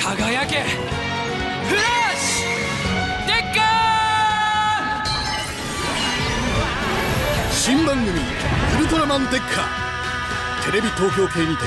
輝けフラッシュデッカー新番組ウルトラマンデッカテレビ東京系にて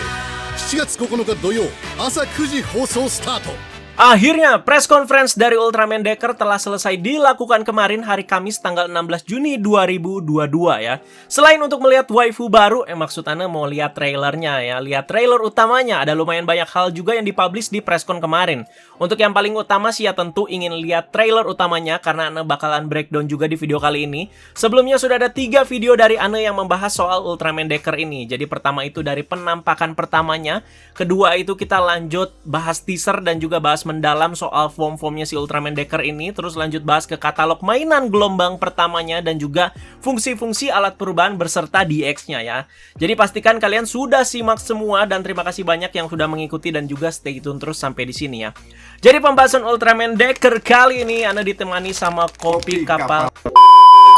7月9日土曜朝9時放送スタート。 Akhirnya, press conference dari Ultraman Decker telah selesai dilakukan kemarin hari Kamis tanggal 16 Juni 2022 ya. Selain untuk melihat waifu baru, maksud Ana mau lihat trailernya ya. Lihat trailer utamanya, ada lumayan banyak hal juga yang dipublish di presscon kemarin. Untuk yang paling utama sih ya tentu ingin lihat trailer utamanya, karena Ana bakalan breakdown juga di video kali ini. Sebelumnya sudah ada 3 video dari Ana yang membahas soal Ultraman Decker ini. Jadi pertama itu dari penampakan pertamanya, kedua itu kita lanjut bahas teaser dan juga bahas mendalam soal form-formnya si Ultraman Decker ini, terus lanjut bahas ke katalog mainan gelombang pertamanya dan juga fungsi-fungsi alat perubahan berserta DX-nya ya. Jadi pastikan kalian sudah simak semua dan terima kasih banyak yang sudah mengikuti dan juga stay tune terus sampai di sini ya. Jadi pembahasan Ultraman Decker kali ini Ana ditemani sama kopi kapal.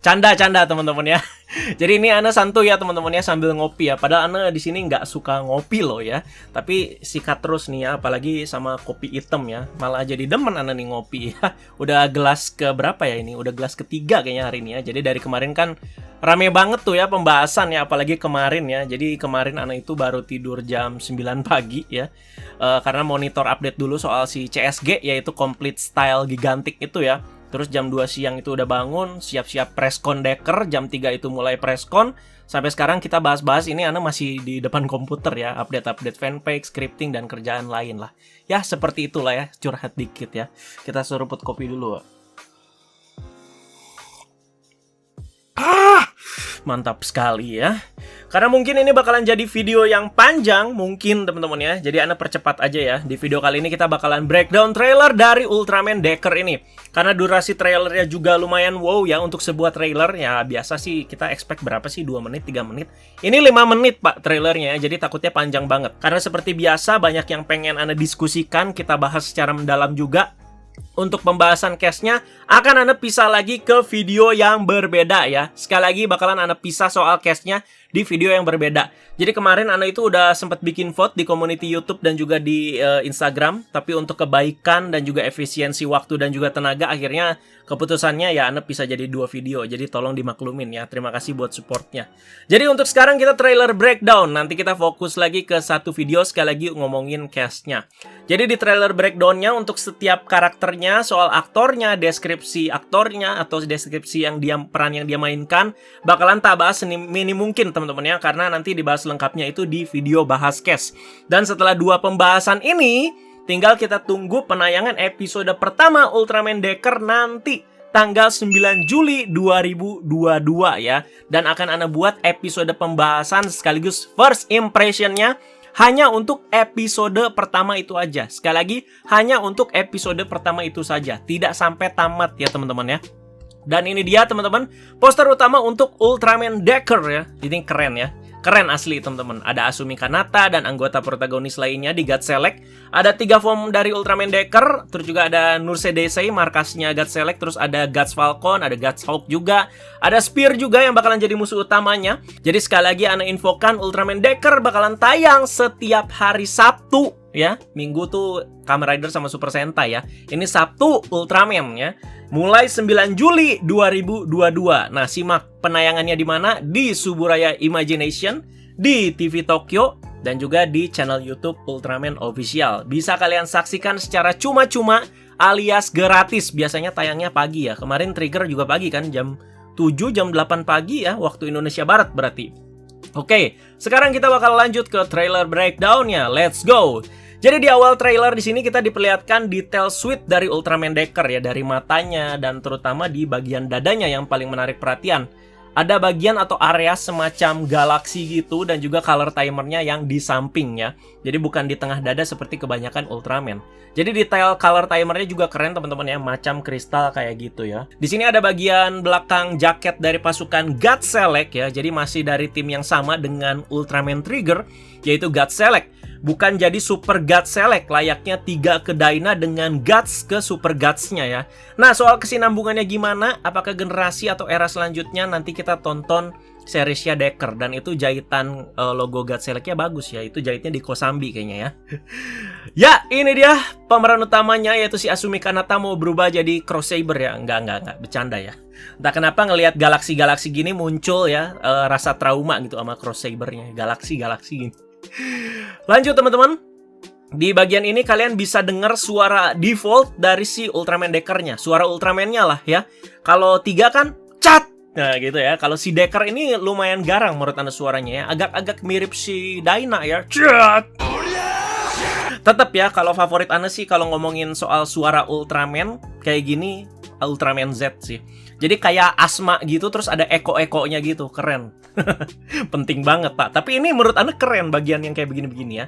Canda teman-teman ya. Jadi ini Ana santuy ya teman-teman ya, sambil ngopi ya. Padahal Ana di sini nggak suka ngopi loh ya. Tapi sikat terus nih ya, apalagi sama kopi hitam ya. Malah jadi demen Ana nih ngopi ya. Udah gelas ke berapa ya ini? Udah gelas ketiga kayaknya hari ini ya. Jadi dari kemarin kan rame banget tuh ya pembahasan ya, apalagi kemarin ya. Jadi kemarin Ana itu baru tidur jam 9 pagi ya. Karena monitor update dulu soal si CSG, yaitu Complete Style Gigantic itu ya. Terus jam 2 siang itu udah bangun, siap-siap presscon Decker, jam 3 itu mulai presscon. Sampai sekarang kita bahas-bahas ini, Ana masih di depan komputer ya, update-update fanpage, scripting, dan kerjaan lain lah. Ya, seperti itulah ya, curhat dikit ya. Kita seruput kopi dulu. Mantap sekali ya. Karena mungkin ini bakalan jadi video yang panjang, mungkin teman-teman ya. Jadi Ana percepat aja ya. Di video kali ini kita bakalan breakdown trailer dari Ultraman Decker ini. Karena durasi trailernya juga lumayan wow ya untuk sebuah trailer. Ya biasa sih kita expect berapa sih? 2 menit, 3 menit. Ini 5 menit pak trailernya ya. Jadi takutnya panjang banget. Karena seperti biasa banyak yang pengen Ana diskusikan, kita bahas secara mendalam juga. Untuk pembahasan case-nya akan Ana pisah lagi ke video yang berbeda ya. Sekali lagi bakalan Ana pisah soal case-nya di video yang berbeda. Jadi kemarin Ana itu udah sempat bikin vote di community YouTube dan juga di Instagram. Tapi untuk kebaikan dan juga efisiensi waktu dan juga tenaga, akhirnya keputusannya ya Ana pisah jadi 2 video. Jadi tolong dimaklumin ya. Terima kasih buat supportnya. Jadi untuk sekarang kita trailer breakdown. Nanti kita fokus lagi ke satu video, sekali lagi ngomongin cast-nya. Jadi di trailer breakdown-nya untuk setiap karakternya, soal aktornya, deskripsi aktornya atau deskripsi peran yang dia mainkan, bakalan tak bahas semini mungkin teman-teman ya, karena nanti dibahas lengkapnya itu di video bahas cast. Dan setelah 2 pembahasan ini, tinggal kita tunggu penayangan episode pertama Ultraman Decker nanti tanggal 9 Juli 2022 ya. Dan akan Ana buat episode pembahasan sekaligus first impression-nya hanya untuk episode pertama itu aja. Sekali lagi, hanya untuk episode pertama itu saja. Tidak sampai tamat ya teman-teman ya. Dan ini dia teman-teman, poster utama untuk Ultraman Decker ya. Ini keren ya. Keren asli teman-teman. Ada Asumi Kanata dan anggota protagonis lainnya di God Select. Ada 3 form dari Ultraman Decker. Terus juga ada Nurse Desai, markasnya God Select. Terus ada Guts Falcon, ada Guts Hulk juga. Ada Spear juga yang bakalan jadi musuh utamanya. Jadi sekali lagi Ana infokan, Ultraman Decker bakalan tayang setiap hari Sabtu ya. Minggu tuh Kamen Rider sama Super Sentai ya. Ini Sabtu Ultraman ya. Mulai 9 Juli 2022. Nah, simak penayangannya di mana? Di Suburaya Imagination, di TV Tokyo, dan juga di channel YouTube Ultraman Official. Bisa kalian saksikan secara cuma-cuma alias gratis. Biasanya tayangnya pagi ya. Kemarin Trigger juga pagi kan, jam 7, jam 8 pagi ya, waktu Indonesia Barat berarti. Oke, sekarang kita bakal lanjut ke trailer breakdown-nya. Let's go! Jadi di awal trailer di sini kita diperlihatkan detail suit dari Ultraman Decker ya, dari matanya dan terutama di bagian dadanya yang paling menarik perhatian. Ada bagian atau area semacam galaksi gitu dan juga color timernya yang di sampingnya. Jadi bukan di tengah dada seperti kebanyakan Ultraman. Jadi detail color timernya juga keren teman-teman ya, macam kristal kayak gitu ya. Di sini ada bagian belakang jaket dari pasukan God Select ya. Jadi masih dari tim yang sama dengan Ultraman Trigger, yaitu God Select. Bukan jadi Super God Select layaknya 3 ke Dyna dengan Guts ke Super Guts-nya ya. Nah, soal kesinambungannya gimana? Apakah generasi atau era selanjutnya? Nanti kita tonton seriesnya Decker, dan itu jahitan logo God Select-nya bagus ya. Itu jahitnya di Kosambi kayaknya ya. Ya, ini dia pemeran utamanya, yaitu si Asumi Kanata mau berubah jadi Cross Saber ya. Enggak, bercanda ya. Entah kenapa ngelihat galaksi-galaksi gini muncul ya rasa trauma gitu sama Cross Saber-nya. Galaksi-galaksi gini. Lanjut teman-teman. Di bagian ini kalian bisa dengar suara default dari si Ultraman Decker-nya. Suara Ultraman-nya lah ya. Kalau 3 kan cat. Nah gitu ya. Kalau si Decker ini lumayan garang menurut anda suaranya ya. Agak-agak mirip si Dyna ya. Cat. Tetap ya, kalau favorit anda sih kalau ngomongin soal suara Ultraman kayak gini, Ultraman Z sih. Jadi kayak asma gitu, terus ada eko-ekonya gitu, keren. Penting banget pak. Tapi ini menurut anda keren bagian yang kayak begini-begini ya.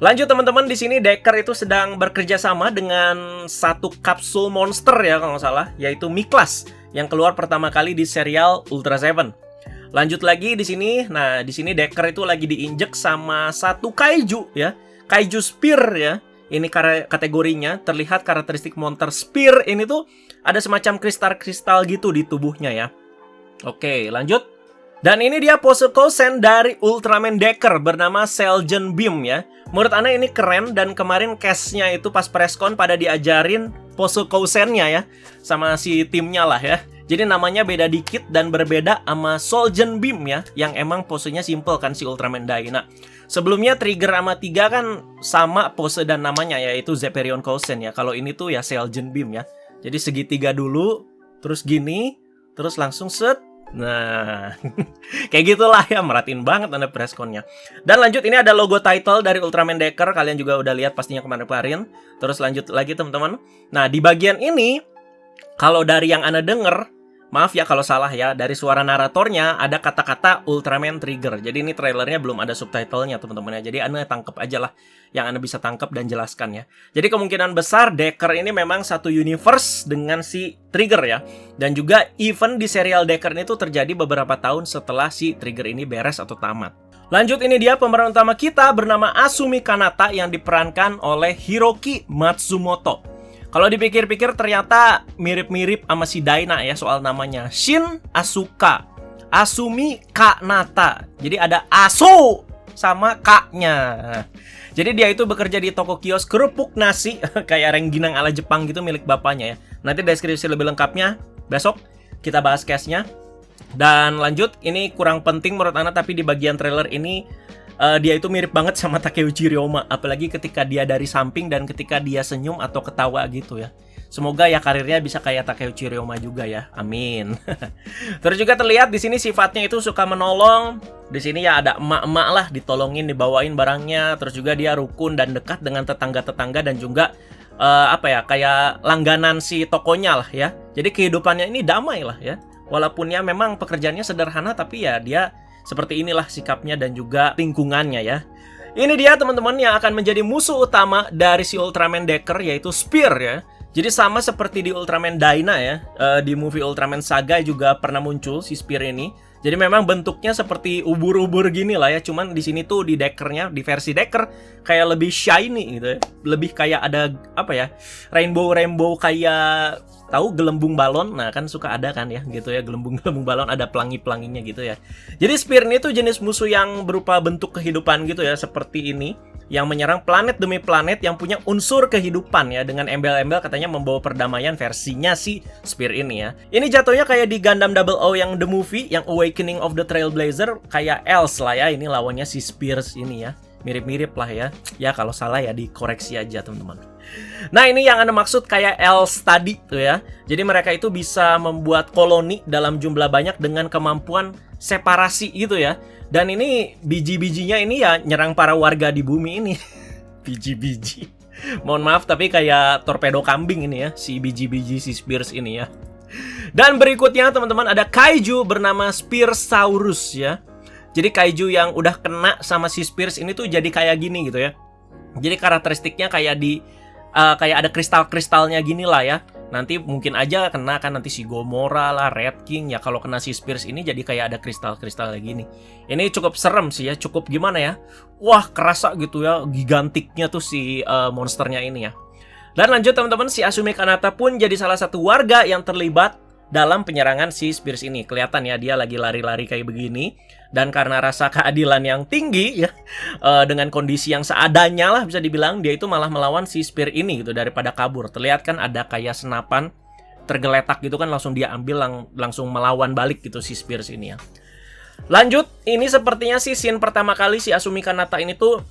Lanjut teman-teman, di sini Decker itu sedang bekerja sama dengan satu kapsul monster ya kalau nggak salah, yaitu Miklas yang keluar pertama kali di serial Ultra Seven. Lanjut lagi di sini, nah di sini Decker itu lagi diinjek sama satu kaiju ya, kaiju spear ya. Ini kategorinya, terlihat karakteristik monster spear ini tuh ada semacam kristal-kristal gitu di tubuhnya ya. Oke, lanjut. Dan ini dia pose Kousen dari Ultraman Decker bernama Selgen Beam ya. Menurut Ana ini keren, dan kemarin cast-nya itu pas presscon pada diajarin pose Kousen-nya ya sama si timnya lah ya. Jadi namanya beda dikit dan berbeda sama Selgen Beam ya, yang emang posenya simple kan si Ultraman Dyna. Sebelumnya Trigger sama 3 kan sama pose dan namanya, yaitu Zepherion Kousen ya. Kalau ini tuh ya Selgen Beam ya. Jadi segitiga dulu, terus gini, terus langsung set. Nah, kayak gitulah ya, merhatiin banget anda pressconnya. Dan lanjut, ini ada logo title dari Ultraman Decker. Kalian juga udah lihat pastinya kemarin-kemarin. Terus lanjut lagi teman-teman. Nah, di bagian ini, kalau dari yang anda denger, maaf ya kalau salah ya, dari suara naratornya ada kata-kata Ultraman Trigger. Jadi ini trailernya belum ada subtitlenya teman-teman ya. Jadi anda tangkep aja lah yang anda bisa tangkep dan jelaskan ya. Jadi kemungkinan besar Decker ini memang satu universe dengan si Trigger ya. Dan juga event di serial Decker ini tuh terjadi beberapa tahun setelah si Trigger ini beres atau tamat. Lanjut, ini dia pemeran utama kita bernama Asumi Kanata yang diperankan oleh Hiroki Matsumoto. Kalau dipikir-pikir ternyata mirip-mirip sama si Dyna ya soal namanya. Shin Asuka, Asumi Kanata. Jadi ada Asu sama K-nya. Jadi dia itu bekerja di toko kios kerupuk nasi kayak rengginang ala Jepang gitu milik bapaknya ya. Nanti deskripsi lebih lengkapnya besok kita bahas case-nya. Dan lanjut, ini kurang penting menurut Ana, tapi di bagian trailer ini dia itu mirip banget sama Takeuchi Ryoma, apalagi ketika dia dari samping dan ketika dia senyum atau ketawa gitu ya. Semoga ya karirnya bisa kayak Takeuchi Ryoma juga ya. Amin. Terus juga terlihat di sini sifatnya itu suka menolong. Di sini ya ada emak-emak lah, ditolongin, dibawain barangnya. Terus juga dia rukun dan dekat dengan tetangga-tetangga dan juga kayak langganan si tokonya lah ya. Jadi kehidupannya ini damai lah ya. Walaupun ya memang pekerjaannya sederhana, tapi ya dia seperti inilah sikapnya dan juga lingkungannya ya. Ini dia teman-teman yang akan menjadi musuh utama dari si Ultraman Decker, yaitu Spear ya. Jadi sama seperti di Ultraman Dyna ya, di movie Ultraman Saga juga pernah muncul si Spear ini. Jadi memang bentuknya seperti ubur-ubur gini lah ya. Cuman di sini tuh di Deckernya, di versi Decker kayak lebih shiny gitu ya. Lebih kayak ada rainbow kayak tahu gelembung balon. Nah kan suka ada kan ya gitu ya, gelembung balon ada pelangi-pelanginya gitu ya. Jadi Spear ini tuh jenis musuh yang berupa bentuk kehidupan gitu ya, seperti ini, yang menyerang planet demi planet yang punya unsur kehidupan ya, dengan embel-embel katanya membawa perdamaian versinya si Spear ini ya. Ini jatuhnya kayak di Gundam 00 yang the movie, yang Awakening of the Trailblazer, kayak Else lah ya, ini lawannya si Spears ini ya. Mirip-mirip lah ya. Ya kalau salah ya dikoreksi aja teman-teman. Nah ini yang Anda maksud kayak Else tadi tuh ya. Jadi mereka itu bisa membuat koloni dalam jumlah banyak dengan kemampuan separasi gitu ya. Dan ini biji-bijinya ini ya nyerang para warga di bumi ini. Biji-biji. Mohon maaf tapi kayak torpedo kambing ini ya, si biji-biji si Spears ini ya. Dan berikutnya teman-teman ada kaiju bernama Spearsaurus ya. Jadi kaiju yang udah kena sama si Spears ini tuh jadi kayak gini gitu ya. Jadi karakteristiknya kayak kayak ada kristal-kristalnya gini lah ya. Nanti mungkin aja kena kan nanti si Gomora lah, Red King ya. Kalau kena si Spears ini jadi kayak ada kristal-kristal kayak gini. Ini cukup serem sih ya, cukup gimana ya. Wah kerasa gitu ya, gigantiknya tuh si monsternya ini ya. Dan lanjut teman-teman, si Asumi Kanata pun jadi salah satu warga yang terlibat dalam penyerangan si Spears ini. Kelihatan ya dia lagi lari-lari kayak begini. Dan karena rasa keadilan yang tinggi ya, dengan kondisi yang seadanya lah bisa dibilang, dia itu malah melawan si Spear ini gitu daripada kabur. Terlihat kan ada kayak senapan tergeletak gitu kan, langsung dia ambil langsung melawan balik gitu si Spears ini ya. Lanjut, ini sepertinya sih scene pertama kali si Asumi Kanata ini tuh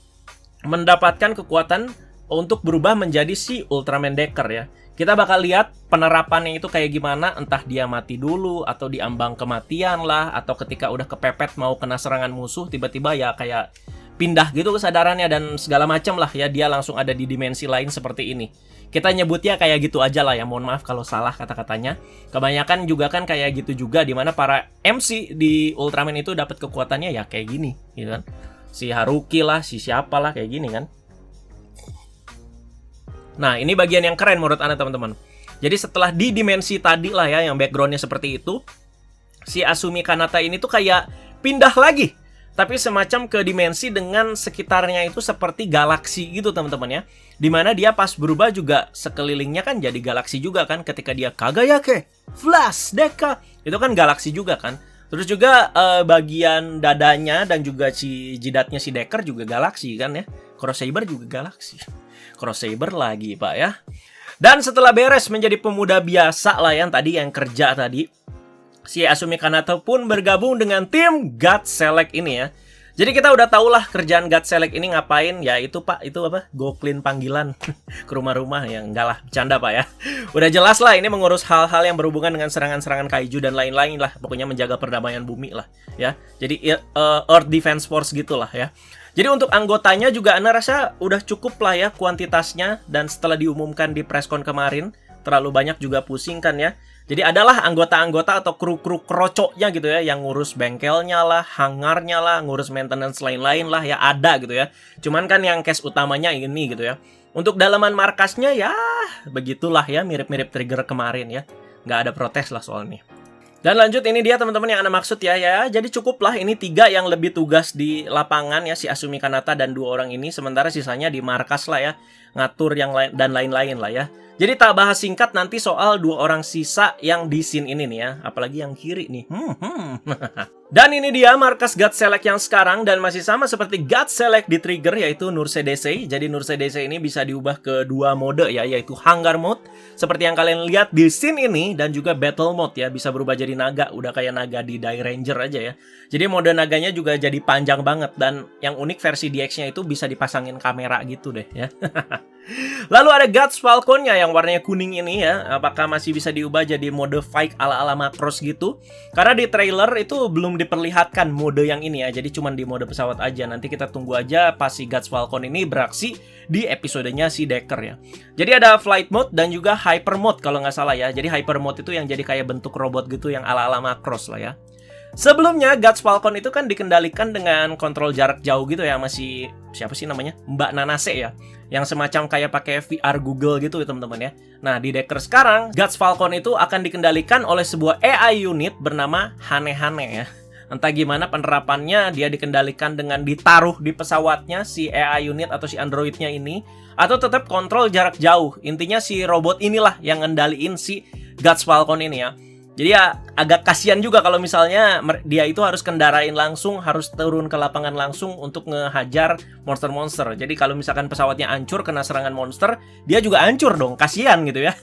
mendapatkan kekuatan untuk berubah menjadi si Ultraman Decker ya. Kita bakal lihat penerapannya itu kayak gimana, entah dia mati dulu atau diambang kematian lah, atau ketika udah kepepet mau kena serangan musuh tiba-tiba ya kayak pindah gitu kesadarannya dan segala macam lah ya, dia langsung ada di dimensi lain seperti ini. Kita nyebutnya kayak gitu aja lah ya, mohon maaf kalau salah kata-katanya. Kebanyakan juga kan kayak gitu juga, dimana para MC di Ultraman itu dapat kekuatannya ya kayak gini gitu kan. Si Haruki lah, si siapa lah kayak gini kan. Nah, ini bagian yang keren menurut Anda teman-teman. Jadi setelah di dimensi tadi lah ya, yang backgroundnya seperti itu, si Asumi Kanata ini tuh kayak pindah lagi. Tapi semacam ke dimensi dengan sekitarnya itu seperti galaksi gitu teman-teman ya. Dimana dia pas berubah juga sekelilingnya kan jadi galaksi juga kan. Ketika dia Kagayake, Flash, Deka, itu kan galaksi juga kan. Terus juga bagian dadanya dan juga si jidatnya si Decker juga galaksi kan ya. Cross Saber juga galaksi. Cross Saber lagi pak ya. Dan setelah beres menjadi pemuda biasa lah yang tadi yang kerja tadi, si Asumi Kanata pun bergabung dengan tim God Select ini ya. Jadi kita udah tau lah kerjaan God Select ini ngapain. Ya itu pak, itu apa? Go clean panggilan ke rumah-rumah. Ya enggak lah, bercanda pak ya. Udah jelas lah ini mengurus hal-hal yang berhubungan dengan serangan-serangan kaiju dan lain-lain lah. Pokoknya menjaga perdamaian bumi lah ya. Jadi Earth Defense Force gitulah ya. Jadi untuk anggotanya juga Ana rasa udah cukup lah ya kuantitasnya. Dan setelah diumumkan di preskon kemarin, terlalu banyak juga pusing kan ya. Jadi adalah anggota-anggota atau kru-kru krocoknya gitu ya, yang ngurus bengkelnya lah, hangarnya lah, ngurus maintenance lain-lain lah ya, ada gitu ya. Cuman kan yang case utamanya ini gitu ya. Untuk dalaman markasnya ya begitulah ya, mirip-mirip Trigger kemarin ya. Nggak ada protes lah soal ini. Dan lanjut, ini dia teman-teman yang Anda maksud ya. Jadi cukuplah ini 3 yang lebih tugas di lapangan ya, si Asumi Kanata dan 2 orang ini. Sementara sisanya di markas lah ya, ngatur yang lain dan lain-lain lah ya. Jadi tak bahas singkat nanti soal 2 orang sisa yang di scene ini nih ya. Apalagi yang kiri nih. Dan ini dia markas God Select yang sekarang dan masih sama seperti God Select di Trigger, yaitu Nurse Desei. Jadi Nurse Desei ini bisa diubah ke 2 mode ya, yaitu Hangar Mode seperti yang kalian lihat di scene ini, dan juga Battle Mode ya, bisa berubah jadi naga, udah kayak naga di Die Ranger aja ya. Jadi mode naganya juga jadi panjang banget, dan yang unik versi DX-nya itu bisa dipasangin kamera gitu deh ya. Lalu ada Guts Falcon-nya yang warnanya kuning ini ya. Apakah masih bisa diubah jadi mode fight ala-ala Macross gitu? Karena di trailer itu belum diperlihatkan mode yang ini ya. Jadi cuma di mode pesawat aja. Nanti kita tunggu aja pas si Guts Falcon ini beraksi di episodenya si Decker ya. Jadi ada Flight Mode dan juga Hyper Mode kalau nggak salah ya. Jadi Hyper Mode itu yang jadi kayak bentuk robot gitu yang ala-ala Macross lah ya. Sebelumnya Guts Falcon itu kan dikendalikan dengan kontrol jarak jauh gitu ya. Masih siapa sih namanya? Mbak Nanase ya. Yang semacam kayak pakai VR Google gitu teman-teman ya. Nah di Decker sekarang, Guts Falcon itu akan dikendalikan oleh sebuah AI unit bernama Hane-Hane ya. Entah gimana penerapannya, dia dikendalikan dengan ditaruh di pesawatnya si AI unit atau si androidnya ini, atau tetap kontrol jarak jauh. Intinya si robot inilah yang ngendaliin si Guts Falcon ini ya. Jadi ya agak kasihan juga kalau misalnya dia itu harus kendarain langsung, harus turun ke lapangan langsung untuk ngehajar monster-monster. Jadi kalau misalkan pesawatnya hancur kena serangan monster, dia juga hancur dong, kasihan gitu ya.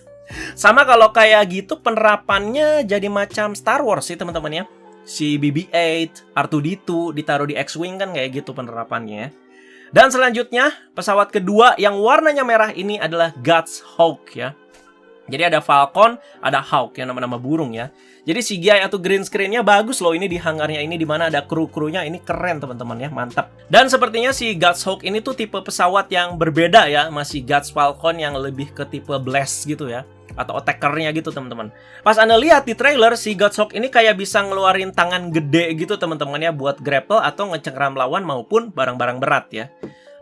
Sama kalau kayak gitu penerapannya jadi macam Star Wars sih teman-teman ya. Si BB-8, R2-D2 ditaruh di X-Wing kan kayak gitu penerapannya ya. Dan selanjutnya pesawat kedua yang warnanya merah ini adalah Guts Hawk ya. Jadi ada Falcon, ada Hawk yang nama-nama burung ya. Jadi CGI atau green screen-nya bagus loh ini di hangarnya ini, dimana ada kru-krunya, ini keren teman-teman ya, mantap. Dan sepertinya si Guts Hawk ini tuh tipe pesawat yang berbeda ya, masih Guts Falcon yang lebih ke tipe blast gitu ya, atau attacker-nya gitu teman-teman. Pas Anda lihat di trailer, si Guts Hawk ini kayak bisa ngeluarin tangan gede gitu teman-teman ya, buat grapple atau ngecengram lawan maupun barang-barang berat ya.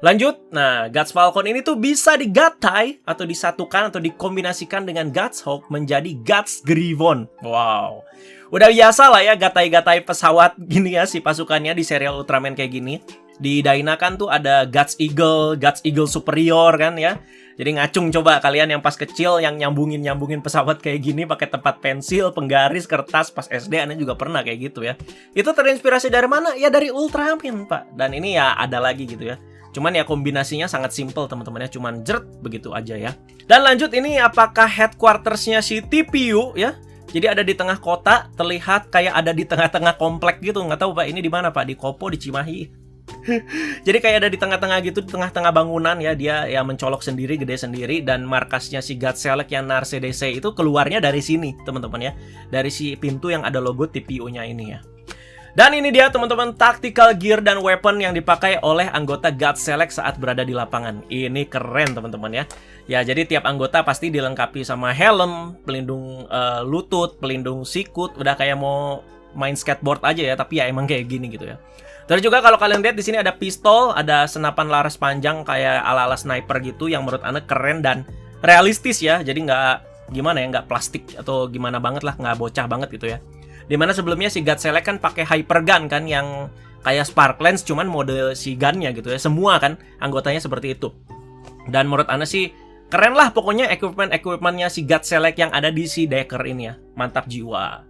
Lanjut, nah Guts Falcon ini tuh bisa digatai atau disatukan atau dikombinasikan dengan Guts Hawk menjadi Guts Griffon. Wow, udah biasa lah ya gatai-gatai pesawat gini ya si pasukannya di serial Ultraman kayak gini. Di Dyna kan tuh ada Guts Eagle Superior kan ya. Jadi ngacung coba kalian yang pas kecil yang nyambungin pesawat kayak gini pakai tempat pensil, penggaris, kertas pas SD Anda juga pernah kayak gitu ya. Itu terinspirasi dari mana? Ya dari Ultraman, Pak. Dan ini ya ada lagi gitu ya. Cuman ya kombinasinya sangat simple teman-teman ya, cuman jert begitu aja ya. Dan lanjut ini apakah headquarters-nya si TPU ya? Jadi ada di tengah kota, terlihat kayak ada di tengah-tengah komplek gitu. Nggak tahu Pak, ini di mana Pak? Di Kopo, di Cimahi? Jadi kayak ada di tengah-tengah gitu, di tengah-tengah bangunan ya. Dia ya mencolok sendiri, gede sendiri. Dan markasnya si Godzilla yang Narse DC itu keluarnya dari sini teman-teman ya. Dari si pintu yang ada logo TPU-nya ini ya. Dan ini dia teman-teman tactical gear dan weapon yang dipakai oleh anggota Godzilla saat berada di lapangan. Ini keren teman-teman ya. Ya jadi tiap anggota pasti dilengkapi sama helm, pelindung lutut, pelindung sikut. Udah kayak mau main skateboard aja ya, tapi ya emang kayak gini gitu ya. Terus juga kalau kalian lihat di sini ada pistol, ada senapan laras panjang kayak ala-ala sniper gitu yang menurut Anda keren dan realistis ya. Jadi nggak gimana ya, nggak plastik atau gimana banget lah, nggak bocah banget gitu ya. Dimana sebelumnya si Godzilla kan pakai hyper gun kan yang kayak spark lens, cuman mode si gunnya gitu ya. Semua kan anggotanya seperti itu. Dan menurut Anda sih keren lah pokoknya equipment-nya si Godzilla yang ada di si Decker ini ya. Mantap jiwa.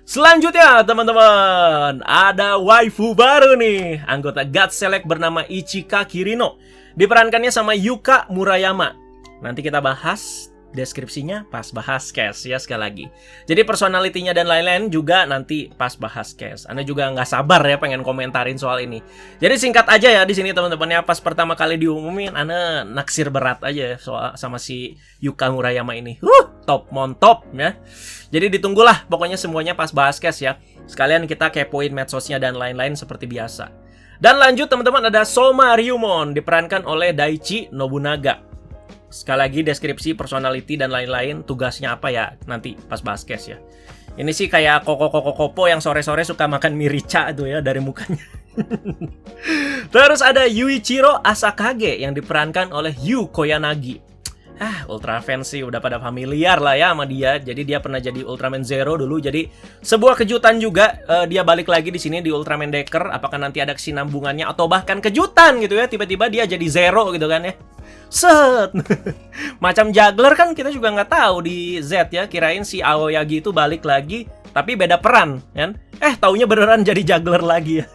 Selanjutnya teman-teman, ada waifu baru nih. Anggota Godzilla bernama Ichika Kirino. Diperankannya sama Yuka Murayama. Nanti kita bahas deskripsinya pas bahas cast ya sekali lagi. Jadi personalitinya dan lain-lain juga nanti pas bahas cast. Anda juga nggak sabar ya pengen komentarin soal ini. Jadi singkat aja ya di sini teman-teman ya, pas pertama kali diumumin Anda naksir berat aja ya soal sama si Yuka Murayama ini. Top montop ya. Jadi ditunggulah pokoknya semuanya pas bahas cast ya. Sekalian kita kepoin medsosnya dan lain-lain seperti biasa. Dan lanjut teman-teman, ada Soma Ryumon diperankan oleh Daichi Nobunaga. Sekali lagi deskripsi, personality dan lain-lain, tugasnya apa ya nanti pas bahas case ya. Ini sih kayak Kopo yang sore-sore suka makan mirica tuh ya dari mukanya. Terus ada Yuichiro Asakage yang diperankan oleh Yu Koyanagi. Ultra fans sih udah pada familiar lah ya sama dia. Jadi dia pernah jadi Ultraman Zero dulu. Jadi sebuah kejutan juga dia balik lagi di sini di Ultraman Decker. Apakah nanti ada kesinambungannya atau bahkan kejutan gitu ya, tiba-tiba dia jadi Zero gitu kan ya. Set. Macam juggler kan kita juga nggak tahu di Z ya. Kirain si Aoyagi itu balik lagi tapi beda peran kan. Taunya beneran jadi juggler lagi ya.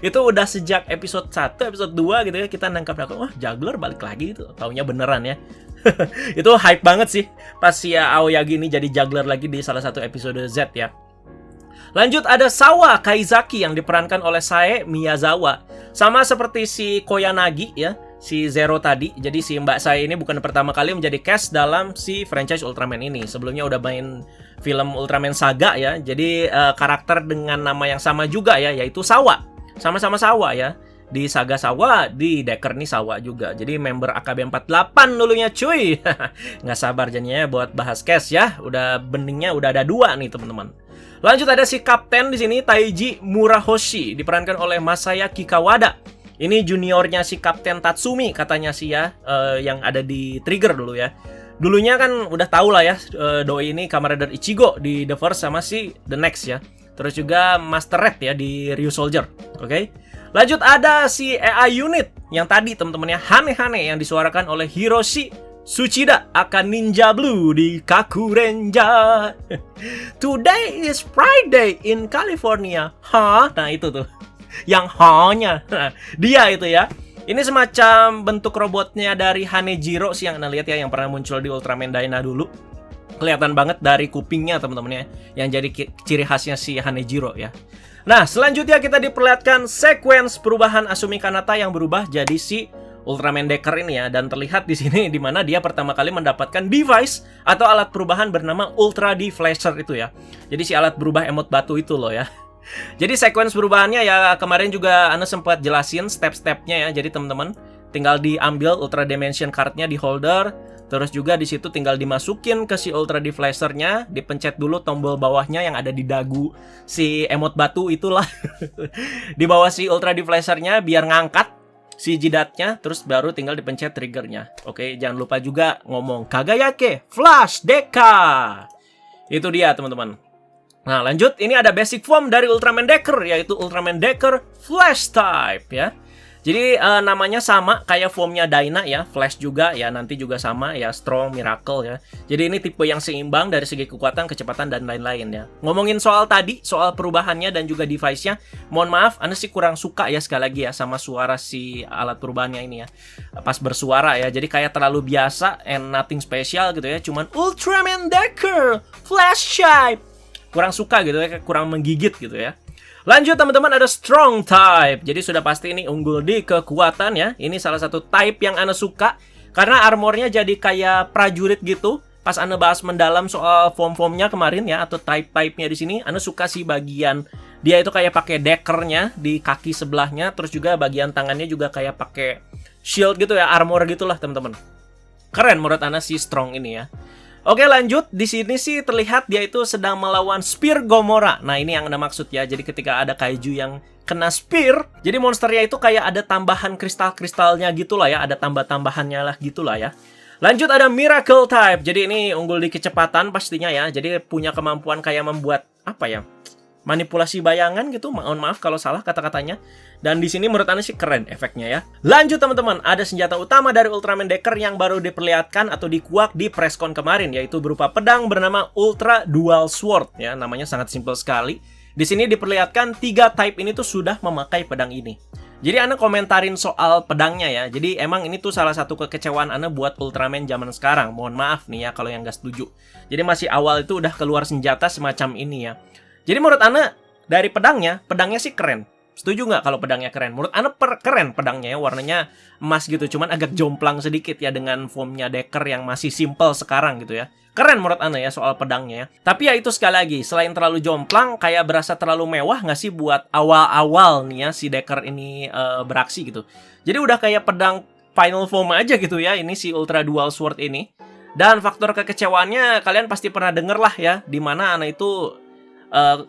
Itu udah sejak episode 1, episode 2 gitu ya kita nangkap, wah juggler balik lagi gitu. Taunya beneran ya. Itu hype banget sih pas si Aoyagi ini jadi juggler lagi di salah satu episode Z ya. Lanjut ada Sawa Kaizaki yang diperankan oleh Sae Miyazawa. Sama seperti si Koyanagi ya, si Zero tadi. Jadi si Mbak Sae ini bukan pertama kali menjadi cast dalam si franchise Ultraman ini. Sebelumnya udah main film Ultraman Saga ya. Jadi karakter dengan nama yang sama juga ya, yaitu Sawa. Sama-sama Sawa ya. Di Saga Sawa, di Decker nih Sawa juga. Jadi member AKB48 dulunya cuy. Nggak sabar jadinya buat bahas cast ya. Udah beningnya udah ada 2 nih teman-teman. Lanjut ada si Kapten di sini Taiji Murahoshi diperankan oleh Masayaki Kawada. Ini juniornya si Kapten Tatsumi katanya sih ya, yang ada di Trigger dulu ya. Dulunya kan udah tau lah ya, doi ini Kamen Rider Ichigo di The First sama si The Next ya. Terus juga Master Red ya di Ryu Soldier. Oke. Lanjut ada si AI unit yang tadi teman-temannya Hane-Hane yang disuarakan oleh Hiroshi Tsuchida akan Ninja Blue di Kaku Renja. Today is Friday in California. Nah itu tuh. Yang ha-nya. Dia itu ya. Ini semacam bentuk robotnya dari Hanejiro sih yang Anda lihat ya, yang pernah muncul di Ultraman Dyna dulu. Kelihatan banget dari kupingnya teman-teman ya, yang jadi ciri khasnya si Hanejiro ya. Nah, selanjutnya kita diperlihatkan sequence perubahan Asumi Kanata yang berubah jadi si Ultraman Decker ini ya, dan terlihat di sini di mana dia pertama kali mendapatkan device atau alat perubahan bernama Ultra D-Flasher itu ya. Jadi si alat berubah emot batu itu loh ya. Jadi sequence perubahannya ya kemarin juga Anda sempat jelasin step-stepnya ya. Jadi teman-teman tinggal diambil Ultra Dimension card-nya di holder. Terus juga di situ tinggal dimasukin ke si Ultra D-Flasher-nya, dipencet dulu tombol bawahnya yang ada di dagu si emot batu itulah. Di bawah si Ultra D-Flasher-nya biar ngangkat si jidatnya, terus baru tinggal dipencet triggernya. Oke, jangan lupa juga ngomong Kagayake Flash Deka. Itu dia teman-teman. Nah lanjut, ini ada basic form dari Ultraman Decker, yaitu Ultraman Decker Flash Type ya. Jadi namanya sama kayak formnya Dyna ya, Flash juga ya, nanti juga sama ya, Strong, Miracle ya. Jadi ini tipe yang seimbang dari segi kekuatan, kecepatan dan lain-lain ya. Ngomongin soal tadi, soal perubahannya dan juga device-nya, mohon maaf, Anda sih kurang suka ya sekali lagi ya sama suara si alat perubahannya ini ya. Pas bersuara ya, jadi kayak terlalu biasa and nothing special gitu ya, cuman Ultraman Decker, Flash Type. Kurang suka gitu ya, kurang menggigit gitu ya. Lanjut teman-teman, ada Strong Type. Jadi sudah pasti ini unggul di kekuatan ya. Ini salah satu type yang Anda suka karena armornya jadi kayak prajurit gitu. Pas Anda bahas mendalam soal form-formnya kemarin ya, atau type-type-nya di sini, Anda suka sih bagian dia itu kayak pakai deckernya di kaki sebelahnya, terus juga bagian tangannya juga kayak pakai shield gitu ya, armor gitulah teman-teman. Keren menurut Anda si Strong ini ya. Oke, lanjut. Di sini sih terlihat dia itu sedang melawan Spear Gomora. Nah, ini yang Anda maksud ya. Jadi ketika ada kaiju yang kena spear, jadi monsternya itu kayak ada tambahan kristal-kristalnya gitulah ya, ada tambah-tambahannya lah gitulah ya. Lanjut, ada Miracle Type. Jadi ini unggul di kecepatan pastinya ya. Jadi punya kemampuan kayak membuat apa ya? Manipulasi bayangan gitu. Mohon maaf kalau salah kata-katanya. Dan di sini menurut Anda sih keren efeknya ya. Lanjut teman-teman, ada senjata utama dari Ultraman Decker yang baru diperlihatkan atau dikuak di presscon kemarin, yaitu berupa pedang bernama Ultra Dual Sword ya. Namanya sangat simpel sekali. Di sini diperlihatkan 3 type ini tuh sudah memakai pedang ini. Jadi Anda komentarin soal pedangnya ya. Jadi emang ini tuh salah satu kekecewaan Anda buat Ultraman zaman sekarang. Mohon maaf nih ya kalau yang nggak setuju. Jadi masih awal itu udah keluar senjata semacam ini ya. Jadi menurut Anda dari pedangnya sih keren. Setuju nggak kalau pedangnya keren? Menurut Anda keren pedangnya ya, warnanya emas gitu. Cuman agak jomplang sedikit ya dengan formnya Decker yang masih simple sekarang gitu ya. Keren menurut Anda ya soal pedangnya ya. Tapi ya itu sekali lagi, selain terlalu jomplang, kayak berasa terlalu mewah nggak sih buat awal-awal nih ya si Decker ini beraksi gitu. Jadi udah kayak pedang final form aja gitu ya, ini si Ultra Dual Sword ini. Dan faktor kekecewaannya kalian pasti pernah denger lah ya, dimana Anda itu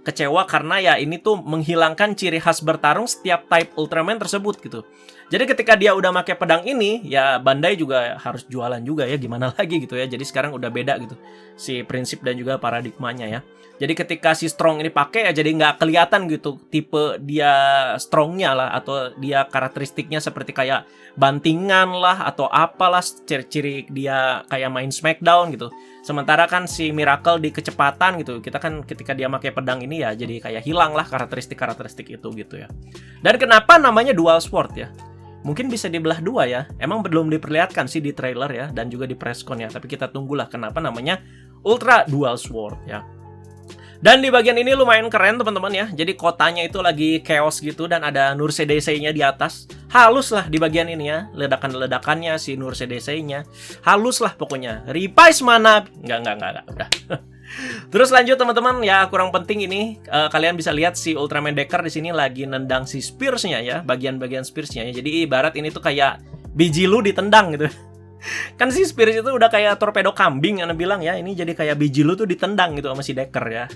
kecewa karena ya ini tuh menghilangkan ciri khas bertarung setiap type Ultraman tersebut gitu. Jadi ketika dia udah pakai pedang ini, ya Bandai juga harus jualan juga ya, gimana lagi gitu ya. Jadi sekarang udah beda gitu si prinsip dan juga paradigmanya ya. Jadi ketika si Strong ini pakai ya jadi nggak kelihatan gitu tipe dia strongnya lah, atau dia karakteristiknya seperti kayak bantingan lah atau apalah, ciri-ciri dia kayak main Smackdown gitu. Sementara kan si Miracle di kecepatan gitu, kita kan ketika dia pakai pedang ini ya jadi kayak hilang lah karakteristik itu gitu ya. Dan kenapa namanya Dual Sword ya? Mungkin bisa dibelah dua ya. Emang belum diperlihatkan sih di trailer ya dan juga di presscon ya. Tapi kita tunggulah kenapa namanya Ultra Dual Sword ya. Dan di bagian ini lumayan keren teman-teman ya. Jadi kotanya itu lagi chaos gitu dan ada Nurse-Desei-nya di atas. Halus lah di bagian ini ya. Ledakan-ledakannya si Nurse-Desei-nya. Halus lah pokoknya. Reprise mana? Enggak. Udah. Terus lanjut teman-teman ya, kurang penting ini kalian bisa lihat si Ultraman Decker di sini lagi nendang si Spears-nya ya, bagian-bagian Spears-nya ya. Jadi ibarat ini tuh kayak biji lu ditendang gitu. Kan si Spears itu udah kayak torpedo kambing yang bilang ya, ini jadi kayak biji lu tuh ditendang gitu sama si Decker ya.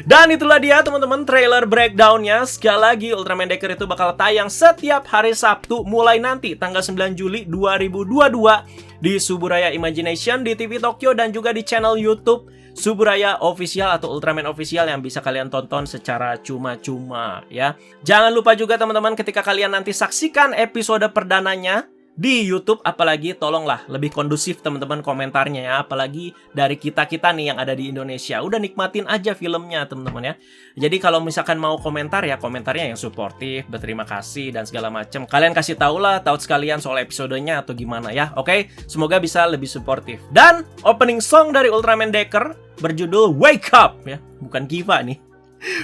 Dan itulah dia teman-teman trailer breakdown-nya. Sekali lagi Ultraman Decker itu bakal tayang setiap hari Sabtu mulai nanti tanggal 9 Juli 2022 di Suburaya Imagination, di TV Tokyo, dan juga di channel YouTube Suburaya Official atau Ultraman Official yang bisa kalian tonton secara cuma-cuma ya. Jangan lupa juga teman-teman ketika kalian nanti saksikan episode perdananya di YouTube, apalagi tolonglah lebih kondusif teman-teman komentarnya ya, apalagi dari kita-kita nih yang ada di Indonesia. Udah nikmatin aja filmnya teman-teman ya. Jadi kalau misalkan mau komentar ya komentarnya yang suportif, berterima kasih dan segala macam. Kalian kasih tahu lah tahu sekalian soal episodenya atau gimana ya. Oke, semoga bisa lebih suportif. Dan opening song dari Ultraman Decker berjudul Wake Up ya, bukan Kiva nih.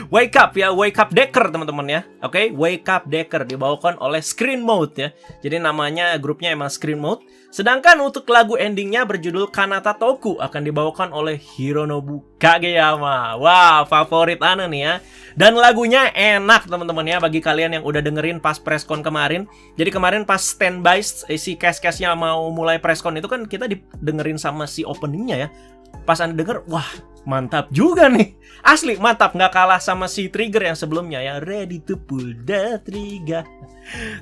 Wake Up ya, Wake Up Decker teman-teman ya. Oke, Wake Up Decker dibawakan oleh Screen Mode ya. Jadi namanya grupnya emang Screen Mode. Sedangkan untuk lagu endingnya berjudul Kanata Toku akan dibawakan oleh Hironobu Kageyama. Wah, favorit Ana nih ya. Dan lagunya enak teman-teman ya bagi kalian yang udah dengerin pas presscon kemarin. Jadi kemarin pas standby si cast-castnya mau mulai presscon itu kan kita dengerin sama si openingnya ya. Pas Anda denger, wah mantap juga nih. Asli mantap, nggak kalah sama si Trigger yang sebelumnya ya. Ready to pull the trigger.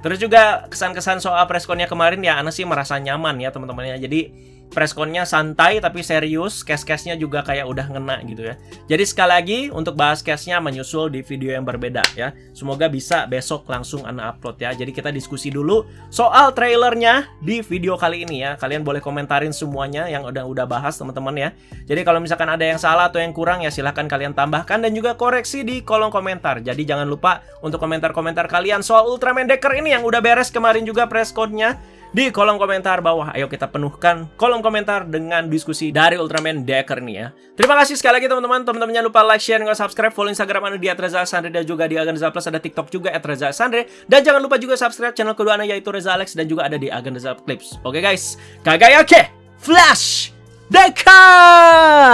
Terus juga kesan-kesan soal pressconnya kemarin ya, Ana sih merasa nyaman aman ya teman-teman ya. Jadi pressconnya santai tapi serius, case-case-nya juga kayak udah ngena gitu ya. Jadi sekali lagi untuk bahas case-nya menyusul di video yang berbeda ya. Semoga bisa besok langsung Ana upload ya. Jadi kita diskusi dulu soal trailernya di video kali ini ya. Kalian boleh komentarin semuanya yang udah bahas teman-teman ya. Jadi kalau misalkan ada yang salah atau yang kurang ya silahkan kalian tambahkan dan juga koreksi di kolom komentar. Jadi jangan lupa untuk komentar-komentar kalian soal Ultraman Decker ini yang udah beres kemarin juga pressconnya di kolom komentar bawah. Ayo kita penuhkan kolom komentar dengan diskusi dari Ultraman Decker nih ya. Terima kasih sekali lagi teman-teman. Teman-teman jangan lupa like, share, dan subscribe. Follow Instagram Anda di @reza_sandre dan juga di Agen Reza Plus ada TikTok juga @reza_sandre. Dan jangan lupa juga subscribe channel kedua Anda yaitu Reza Alex dan juga ada di Agen Reza Clips. Oke guys, kagayake Flash Decker.